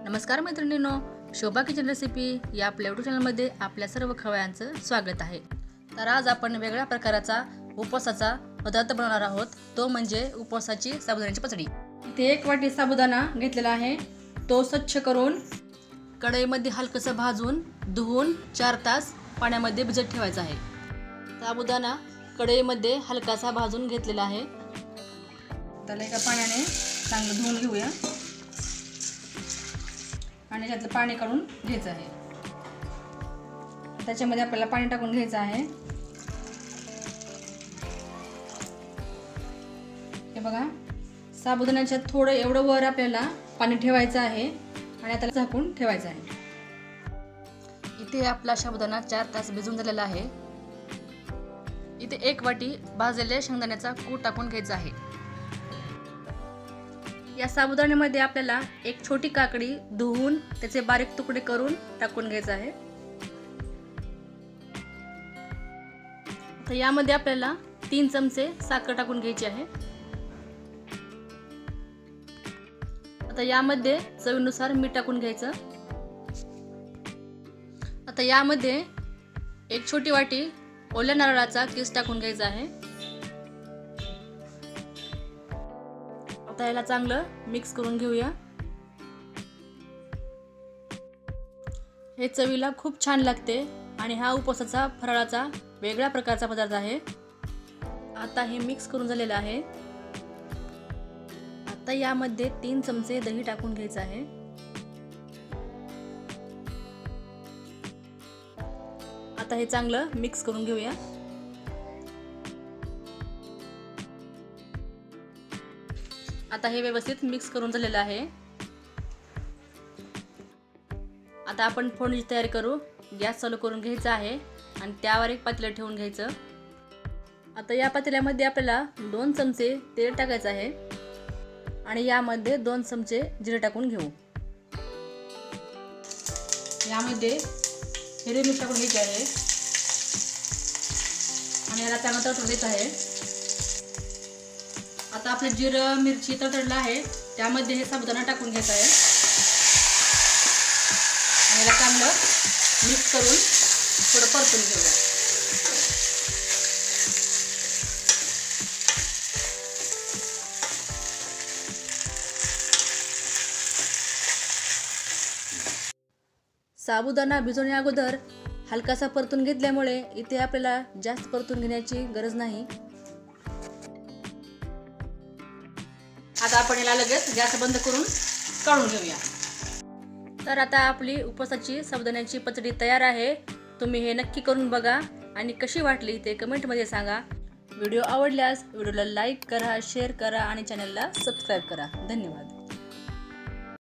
नमस्कार मैत्रिणींनो, शोभा kitchen recipe या आपल्या यूट्यूब चॅनलमध्ये आपल्या सर्व खवयांचं स्वागत आहे। तर आज आपण वेगळ्या प्रकाराचा उपवासाचा पदार्थ बनवणार आहोत, तो म्हणजे उपवासाची साबुदाण्याची पचडी। इथे 1 वाटी साबुदाणा घेतलेला आहे, तो स्वच्छ करून कढईमध्ये हलकसं भाजून धुवून 4 तास पाण्यामध्ये भिजत ठेवायचा आहे। साबुदाणा कढईमध्ये हलकासा भाजून घेतलेला आहे, त्याला एका पाण्याने चांगलं धुवून घेऊया आणि त्यातलं पाणी काढून घ्यायचं आहे। त्याच्यामध्ये आपल्याला पाणी टाकून घ्यायचं आहे। हे बघा, साबुदाण्याच्या थोडं एवढं वर आपल्याला पाणी ठेवायचं आहे आणि आता झाकून ठेवायचं आहे। इथे आपला साबुदाणा 4 तास भिजून झालेला आहे। इथे 1 वाटी भाजलेल्या शेंगदाण्याचा कूट टाकून घ्यायचा आहे। या साबुदाण्यामध्ये आपल्याला एक छोटी काकडी धुवून त्याचे बारीक तुकडे करून टाकून घ्यायचा आहे। तर यामध्ये आपल्याला 3 चमचे साखर टाकून घ्यायची आहे। आता यामध्ये चवीनुसार मीठ टाकून घ्यायचं। आता यामध्ये एक छोटी वाटी ओल्या नारळाचा किस टाकून घ्यायचा आहे। आता याला चांगलं मिक्स करून घेऊया। हे चवीला खूप छान लागते आणि हा उपवासाचा फराळाचा वेगळ्या प्रकारचा पदार्थ आहे। आता हे मिक्स करून झालेलं आहे। आता यामध्ये 3 चमचे दही टाकून घ्यायचं आहे। आता हे चांगलं मिक्स करून घेऊया। आता हे व्यवस्थित मिक्स करून झालेलं आहे। आता आपण फोडणीची तयारी करू। गॅस चालू करून घ्यायचा आहे आणि त्यावर एक पातेलं ठेवून घ्यायचं। आता या पातेल्यामध्ये आपल्याला 2 चमचे तेल टाकायचं आहे आणि यामध्ये 2 चमचे जिरे टाकून घेऊ। यामध्ये हिरवी मिरची टाकून घ्यायची आहे आणि याला चांगलं तळून द्यायचं आहे। आता आपले जिरं मिरची तळतळलं आहे, त्यामध्ये हे साबुदाणा टाकून घ्यायचा आहे आणि याला चांगलं मिक्स करून थोडं परतून घेऊया। साबुदाणा भिजवण्या अगोदर हलकासा परतून घेतल्यामुळे इथे आपल्याला जास्त परतून घेण्याची गरज नाही। आता आपण याला लगेच गॅस बंद करून काढून घेऊया। तर आता आपली उपवासाची साबुदाण्याची पचडी तयार आहे। तुम्ही हे नक्की करून बघा आणि कशी वाटली ते कमेंटमध्ये सांगा। व्हिडिओ आवडल्यास व्हिडिओला लाईक करा, शेअर करा आणि चॅनलला सबस्क्राईब करा। धन्यवाद।